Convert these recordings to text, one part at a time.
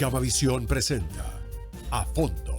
Gamavisión presenta A Fondo.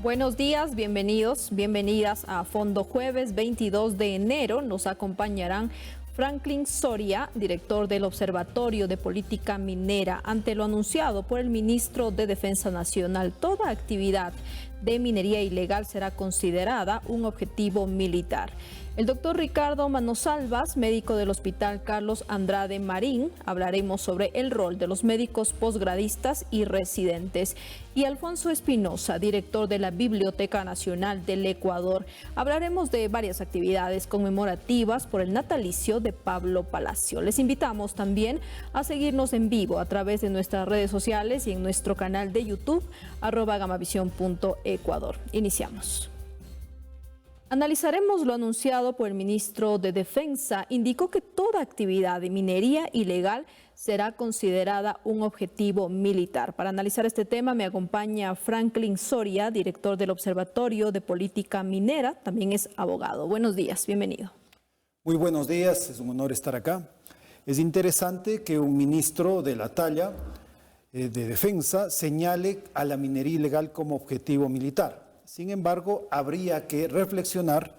Buenos días, bienvenidos, bienvenidas a Fondo. Jueves 22 de enero nos acompañarán Franklin Soria, director del Observatorio de Política Minera. Ante lo anunciado por el ministro de Defensa Nacional, toda actividad de minería ilegal será considerada un objetivo militar. El doctor Ricardo Manosalvas, médico del Hospital Carlos Andrade Marín, hablaremos sobre el rol de los médicos posgradistas y residentes. Y Alfonso Espinosa, director de la Biblioteca Nacional del Ecuador, hablaremos de varias actividades conmemorativas por el natalicio de Pablo Palacio. Les invitamos también a seguirnos en vivo a través de nuestras redes sociales y en nuestro canal de YouTube, @gamavisión.ecuador. Iniciamos. Analizaremos lo anunciado por el ministro de Defensa. Indicó que toda actividad de minería ilegal será considerada un objetivo militar. Para analizar este tema me acompaña Franklin Soria, director del Observatorio de Política Minera, también es abogado. Buenos días, bienvenido. Muy buenos días, es un honor estar acá. Es interesante que un ministro de la talla de Defensa señale a la minería ilegal como objetivo militar. Sin embargo, habría que reflexionar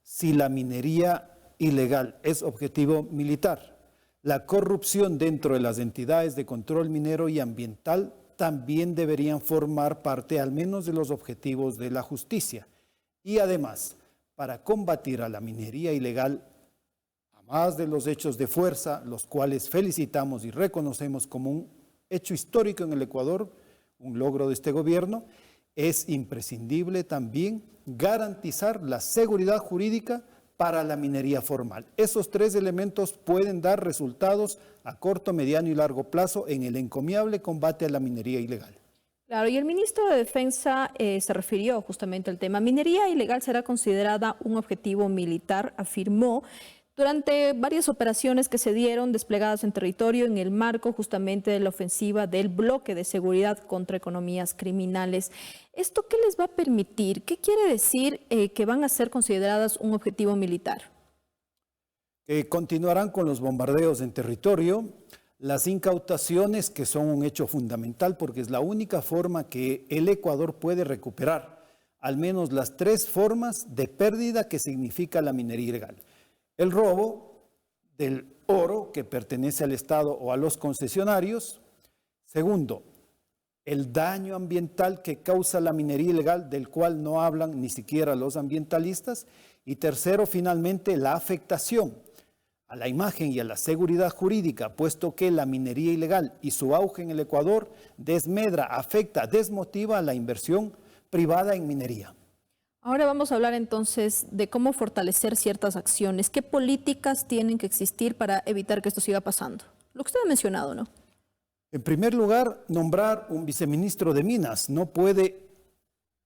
si la minería ilegal es objetivo militar. La corrupción dentro de las entidades de control minero y ambiental también deberían formar parte al menos de los objetivos de la justicia. Y además, para combatir a la minería ilegal, además de los hechos de fuerza, los cuales felicitamos y reconocemos como un hecho histórico en el Ecuador, un logro de este gobierno, es imprescindible también garantizar la seguridad jurídica para la minería formal. Esos tres elementos pueden dar resultados a corto, mediano y largo plazo en el encomiable combate a la minería ilegal. Claro, y el ministro de Defensa se refirió justamente al tema. Minería ilegal será considerada un objetivo militar, afirmó, durante varias operaciones que se dieron desplegadas en territorio en el marco justamente de la ofensiva del bloque de seguridad contra economías criminales. ¿Esto qué les va a permitir? ¿Qué quiere decir que van a ser consideradas un objetivo militar? Continuarán con los bombardeos en territorio, las incautaciones, que son un hecho fundamental porque es la única forma que el Ecuador puede recuperar al menos las tres formas de pérdida que significa la minería ilegal. El robo del oro que pertenece al Estado o a los concesionarios. Segundo, el daño ambiental que causa la minería ilegal, del cual no hablan ni siquiera los ambientalistas. Y tercero, finalmente, la afectación a la imagen y a la seguridad jurídica, puesto que la minería ilegal y su auge en el Ecuador desmedra, afecta, desmotiva a la inversión privada en minería. Ahora vamos a hablar entonces de cómo fortalecer ciertas acciones. ¿Qué políticas tienen que existir para evitar que esto siga pasando? Lo que usted ha mencionado, ¿no? En primer lugar, nombrar un viceministro de Minas. No puede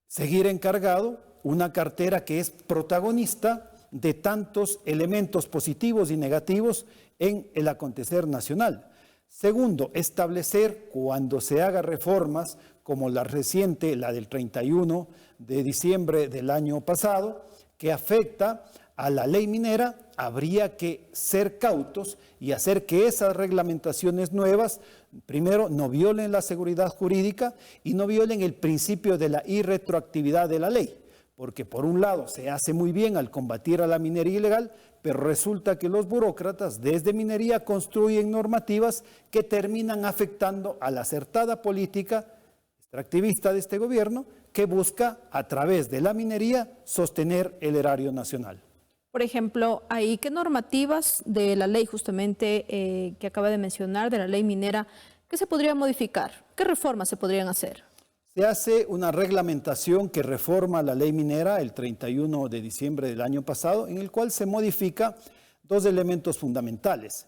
seguir encargado una cartera que es protagonista de tantos elementos positivos y negativos en el acontecer nacional. Segundo, establecer cuando se haga reformas como la reciente, la del 31 de diciembre del año pasado, que afecta a la ley minera, habría que ser cautos y hacer que esas reglamentaciones nuevas, primero, no violen la seguridad jurídica y no violen el principio de la irretroactividad de la ley. Porque por un lado se hace muy bien al combatir a la minería ilegal, pero resulta que los burócratas desde minería construyen normativas que terminan afectando a la acertada política extractivista de este gobierno que busca a través de la minería sostener el erario nacional. Por ejemplo, ¿qué normativas de la ley justamente que acaba de mencionar, de la ley minera, qué se podría modificar? ¿Qué reformas se podrían hacer? Se hace una reglamentación que reforma la ley minera el 31 de diciembre del año pasado, en el cual se modifica dos elementos fundamentales.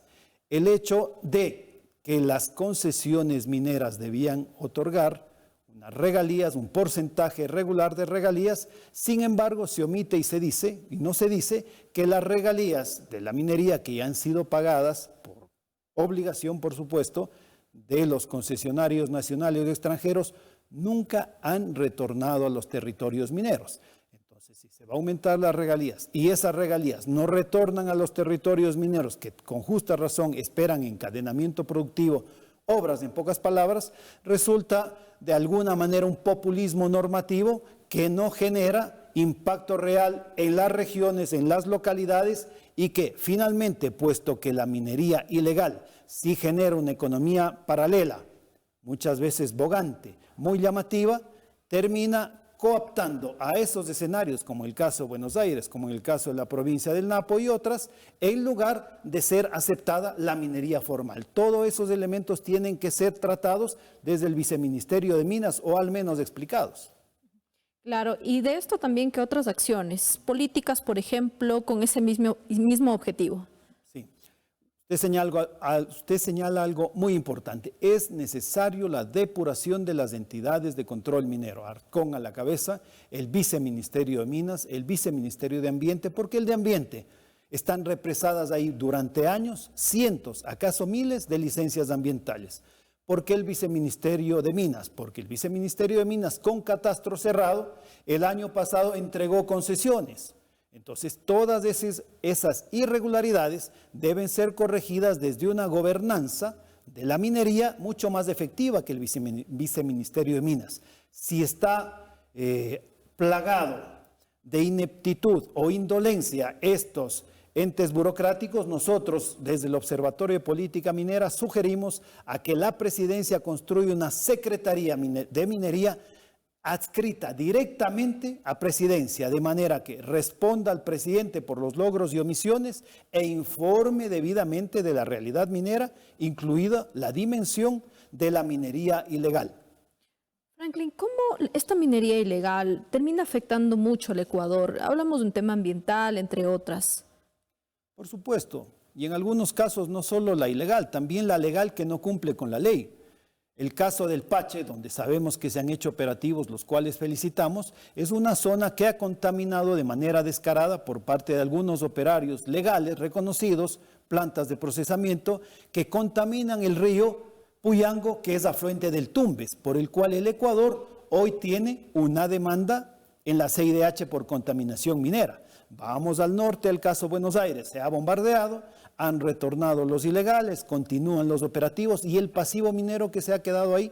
El hecho de que las concesiones mineras debían otorgar unas regalías, un porcentaje regular de regalías. Sin embargo, se omite y se dice, y no se dice, que las regalías de la minería que ya han sido pagadas por obligación, por supuesto, de los concesionarios nacionales y extranjeros, nunca han retornado a los territorios mineros. Entonces, si se se va a aumentar las regalías y esas regalías no retornan a los territorios mineros que con justa razón esperan encadenamiento productivo, obras en pocas palabras, resulta de alguna manera un populismo normativo que no genera impacto real en las regiones, en las localidades y que finalmente, puesto que la minería ilegal sí genera una economía paralela, muchas veces bogante, muy llamativa, termina cooptando a esos escenarios, como el caso de Buenos Aires, como en el caso de la provincia del Napo y otras, en lugar de ser aceptada la minería formal. Todos esos elementos tienen que ser tratados desde el Viceministerio de Minas o al menos explicados. Claro, y de esto también, ¿qué otras acciones políticas, por ejemplo, con ese mismo objetivo? Sí. Usted señala algo muy importante. Es necesario la depuración de las entidades de control minero. Arcón a la cabeza, el Viceministerio de Minas, el Viceministerio de Ambiente, porque el de Ambiente están represadas ahí durante años cientos, acaso miles de licencias ambientales. ¿Por qué el Viceministerio de Minas? Porque el Viceministerio de Minas con catastro cerrado el año pasado entregó concesiones. Entonces todas esas irregularidades deben ser corregidas desde una gobernanza de la minería mucho más efectiva que el Viceministerio de Minas. Si está plagado de ineptitud o indolencia estos entes burocráticos, nosotros desde el Observatorio de Política Minera sugerimos a que la presidencia construya una Secretaría de Minería adscrita directamente a presidencia, de manera que responda al presidente por los logros y omisiones e informe debidamente de la realidad minera, incluida la dimensión de la minería ilegal. Franklin, ¿cómo esta minería ilegal termina afectando mucho al Ecuador? Hablamos de un tema ambiental, entre otras. Por supuesto, y en algunos casos no solo la ilegal, también la legal que no cumple con la ley. El caso del Pache, donde sabemos que se han hecho operativos, los cuales felicitamos, es una zona que ha contaminado de manera descarada por parte de algunos operarios legales reconocidos, plantas de procesamiento, que contaminan el río Puyango, que es afluente del Tumbes, por el cual el Ecuador hoy tiene una demanda en la CIDH por contaminación minera. Vamos al norte, el caso Buenos Aires, se ha bombardeado, han retornado los ilegales, continúan los operativos y el pasivo minero que se ha quedado ahí,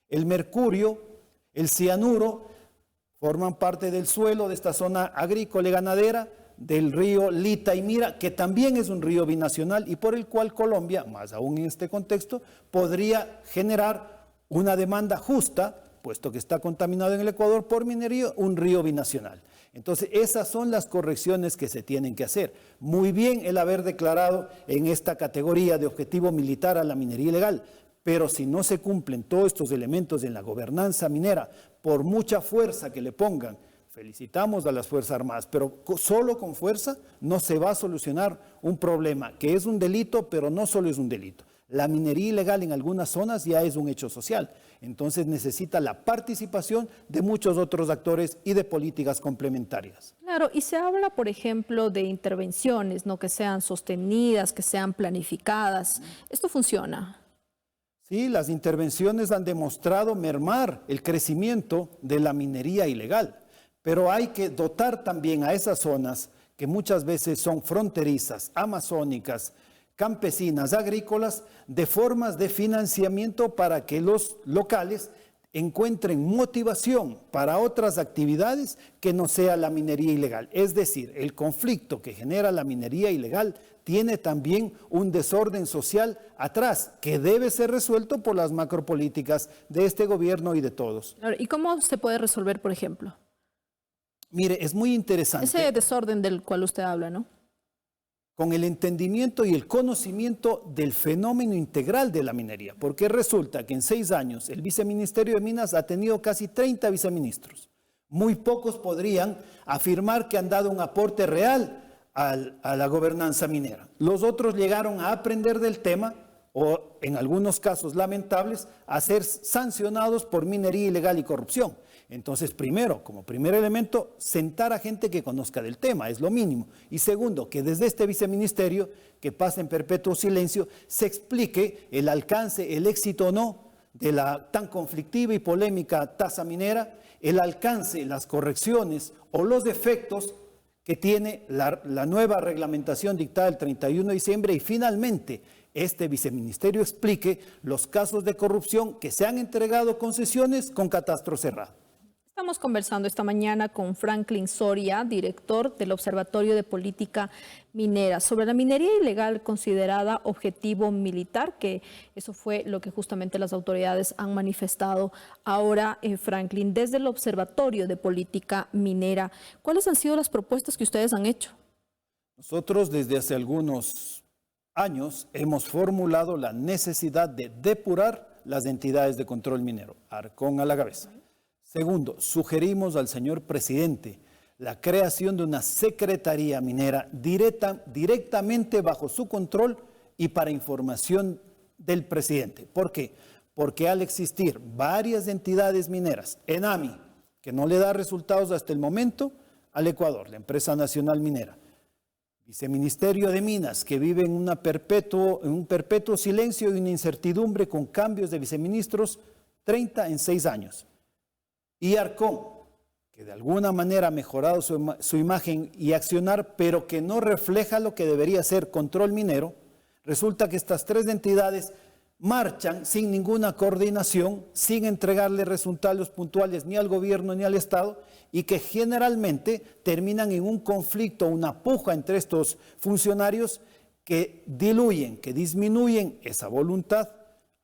el mercurio, el cianuro, forman parte del suelo de esta zona agrícola y ganadera, del río Lita y Mira, que también es un río binacional y por el cual Colombia, más aún en este contexto, podría generar una demanda justa, puesto que está contaminado en el Ecuador por minería, un río binacional. Entonces, esas son las correcciones que se tienen que hacer. Muy bien el haber declarado en esta categoría de objetivo militar a la minería ilegal, pero si no se cumplen todos estos elementos en la gobernanza minera, por mucha fuerza que le pongan, felicitamos a las Fuerzas Armadas, pero solo con fuerza no se va a solucionar un problema que es un delito, pero no solo es un delito. La minería ilegal en algunas zonas ya es un hecho social, entonces necesita la participación de muchos otros actores y de políticas complementarias. Claro, y se habla, por ejemplo, de intervenciones, ¿no? Que sean sostenidas, que sean planificadas. ¿Esto funciona? Sí, las intervenciones han demostrado mermar el crecimiento de la minería ilegal, pero hay que dotar también a esas zonas que muchas veces son fronterizas, amazónicas, campesinas, agrícolas, de formas de financiamiento para que los locales encuentren motivación para otras actividades que no sea la minería ilegal. Es decir, el conflicto que genera la minería ilegal tiene también un desorden social atrás que debe ser resuelto por las macropolíticas de este gobierno y de todos. ¿Y cómo se puede resolver, por ejemplo? Mire, es muy interesante. Ese desorden del cual usted habla, ¿no? Con el entendimiento y el conocimiento del fenómeno integral de la minería, porque resulta que en 6 años el Viceministerio de Minas ha tenido casi 30 viceministros. Muy pocos podrían afirmar que han dado un aporte real a la gobernanza minera. Los otros llegaron a aprender del tema o, en algunos casos lamentables, a ser sancionados por minería ilegal y corrupción. Entonces, primero, como primer elemento, sentar a gente que conozca del tema, es lo mínimo. Y segundo, que desde este viceministerio, que pasa en perpetuo silencio, se explique el alcance, el éxito o no de la tan conflictiva y polémica tasa minera el alcance, las correcciones o los efectos que tiene la nueva reglamentación dictada el 31 de diciembre y finalmente este viceministerio explique los casos de corrupción que se han entregado concesiones con catastro cerrado. Estamos conversando esta mañana con Franklin Soria, director del Observatorio de Política Minera, sobre la minería ilegal considerada objetivo militar, que eso fue lo que justamente las autoridades han manifestado ahora. Franklin, desde el Observatorio de Política Minera, ¿cuáles han sido las propuestas que ustedes han hecho? Nosotros desde hace algunos años hemos formulado la necesidad de depurar las entidades de control minero, Arcón a la cabeza. Segundo, sugerimos al señor presidente la creación de una secretaría minera directamente bajo su control y para información del presidente. ¿Por qué? Porque al existir varias entidades mineras, ENAMI, que no le da resultados hasta el momento al Ecuador, la empresa nacional minera, Viceministerio de Minas, que vive en un perpetuo silencio y una incertidumbre con cambios de viceministros 30 en 6 años. Y Arcón, que de alguna manera ha mejorado su imagen y accionar, pero que no refleja lo que debería ser control minero, resulta que estas 3 entidades marchan sin ninguna coordinación, sin entregarle resultados puntuales ni al gobierno ni al Estado, y que generalmente terminan en un conflicto, una puja entre estos funcionarios que diluyen, que disminuyen esa voluntad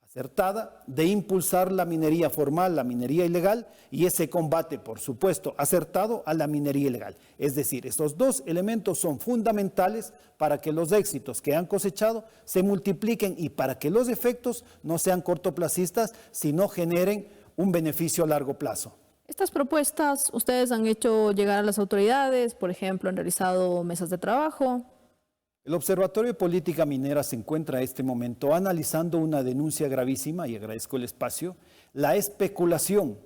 acertada de impulsar la minería formal, la minería ilegal y ese combate, por supuesto, acertado a la minería ilegal. Es decir, estos 2 elementos son fundamentales para que los éxitos que han cosechado se multipliquen y para que los efectos no sean cortoplacistas, sino generen un beneficio a largo plazo. Estas propuestas ustedes han hecho llegar a las autoridades, por ejemplo, han realizado mesas de trabajo. El Observatorio de Política Minera se encuentra en este momento analizando una denuncia gravísima, y agradezco el espacio, la especulación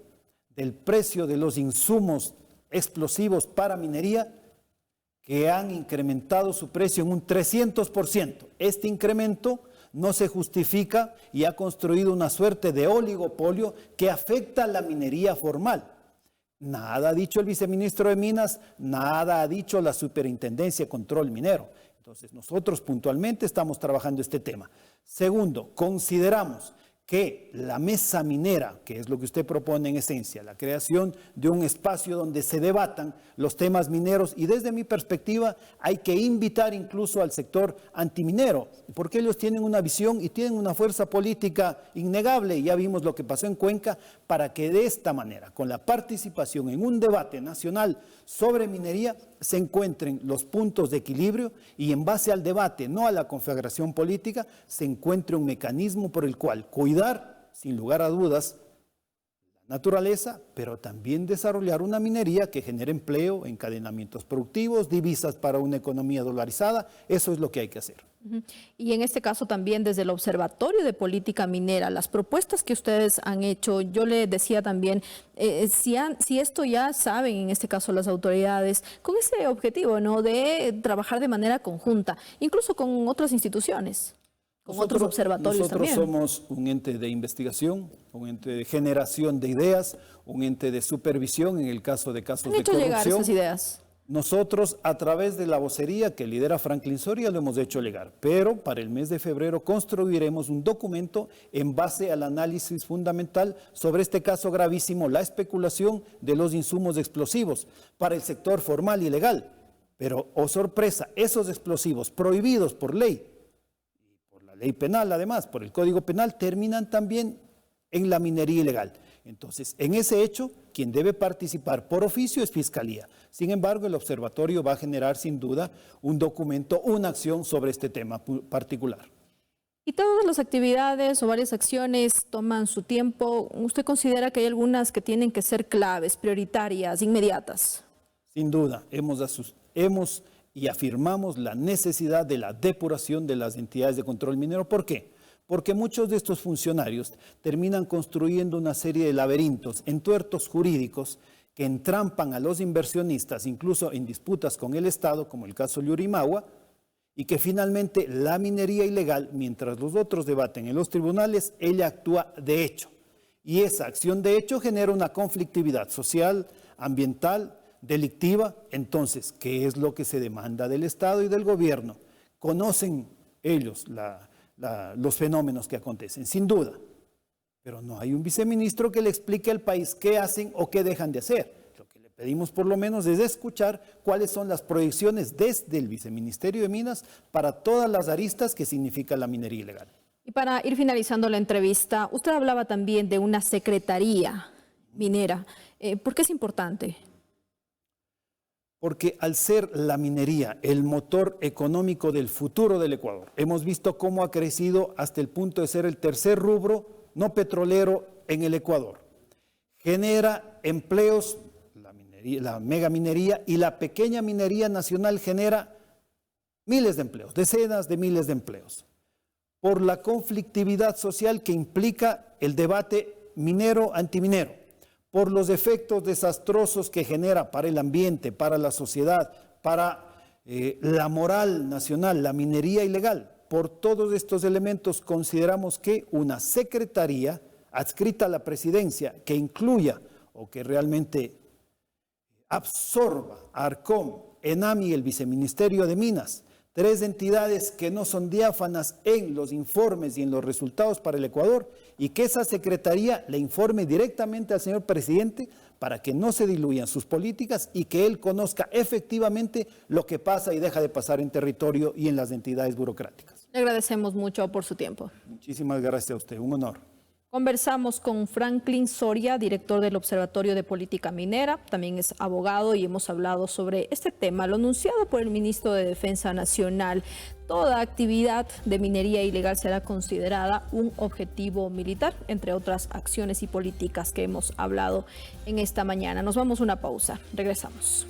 del precio de los insumos explosivos para minería que han incrementado su precio en un 300%. Este incremento no se justifica y ha construido una suerte de oligopolio que afecta a la minería formal. Nada ha dicho el viceministro de Minas, nada ha dicho la Superintendencia de Control Minero. Entonces, nosotros puntualmente estamos trabajando este tema. Segundo, consideramos que la mesa minera, que es lo que usted propone en esencia, la creación de un espacio donde se debatan los temas mineros, y desde mi perspectiva hay que invitar incluso al sector antiminero, porque ellos tienen una visión y tienen una fuerza política innegable, ya vimos lo que pasó en Cuenca, para que de esta manera, con la participación en un debate nacional sobre minería, se encuentren los puntos de equilibrio y en base al debate, no a la conflagración política, se encuentre un mecanismo por el cual cuidar, sin lugar a dudas, la naturaleza, pero también desarrollar una minería que genere empleo, encadenamientos productivos, divisas para una economía dolarizada. Eso es lo que hay que hacer. Y en este caso también desde el Observatorio de Política Minera, las propuestas que ustedes han hecho, yo le decía también, si esto ya saben en este caso las autoridades, con ese objetivo, ¿no?, de trabajar de manera conjunta, incluso con otras instituciones, con otros observatorios también. Nosotros somos un ente de investigación, un ente de generación de ideas, un ente de supervisión en el caso de casos de corrupción. ¿Han hecho llegar esas ideas? Nosotros, a través de la vocería que lidera Franklin Soria, lo hemos hecho llegar, pero para el mes de febrero construiremos un documento en base al análisis fundamental sobre este caso gravísimo, la especulación de los insumos explosivos para el sector formal y legal. Pero, oh sorpresa, esos explosivos prohibidos por ley, y por la ley penal además, por el Código Penal, terminan también en la minería ilegal. Entonces, en ese hecho, quien debe participar por oficio es Fiscalía. Sin embargo, el observatorio va a generar sin duda un documento, una acción sobre este tema particular. Y todas las actividades o varias acciones toman su tiempo. ¿Usted considera que hay algunas que tienen que ser claves, prioritarias, inmediatas? Sin duda, hemos y afirmamos la necesidad de la depuración de las entidades de control minero. ¿Por qué? Porque muchos de estos funcionarios terminan construyendo una serie de laberintos, entuertos jurídicos que entrampan a los inversionistas, incluso en disputas con el Estado, como el caso Llurimagua, y que finalmente la minería ilegal, mientras los otros debaten en los tribunales, ella actúa de hecho. Y esa acción de hecho genera una conflictividad social, ambiental, delictiva. Entonces, ¿qué es lo que se demanda del Estado y del gobierno? Conocen ellos los fenómenos que acontecen, sin duda. Pero no hay un viceministro que le explique al país qué hacen o qué dejan de hacer. Lo que le pedimos por lo menos es escuchar cuáles son las proyecciones desde el Viceministerio de Minas para todas las aristas que significa la minería ilegal. Y para ir finalizando la entrevista, usted hablaba también de una secretaría minera. ¿Por qué es importante? Porque al ser la minería el motor económico del futuro del Ecuador, hemos visto cómo ha crecido hasta el punto de ser el tercer rubro no petrolero en el Ecuador. Genera empleos, la megaminería, y la pequeña minería nacional genera miles de empleos, decenas de miles de empleos. Por la conflictividad social que implica el debate minero-antiminero, por los efectos desastrosos que genera para el ambiente, para la sociedad, para la moral nacional, la minería ilegal. Por todos estos elementos consideramos que una secretaría adscrita a la presidencia que incluya o que realmente absorba a Arcom, ENAMI y el Viceministerio de Minas, tres entidades que no son diáfanas en los informes y en los resultados para el Ecuador, y que esa secretaría le informe directamente al señor presidente para que no se diluyan sus políticas y que él conozca efectivamente lo que pasa y deja de pasar en territorio y en las entidades burocráticas. Le agradecemos mucho por su tiempo. Muchísimas gracias a usted, un honor. Conversamos con Franklin Soria, director del Observatorio de Política Minera, también es abogado, y hemos hablado sobre este tema, lo anunciado por el ministro de Defensa Nacional. Toda actividad de minería ilegal será considerada un objetivo militar, entre otras acciones y políticas que hemos hablado en esta mañana. Nos vamos a una pausa, regresamos.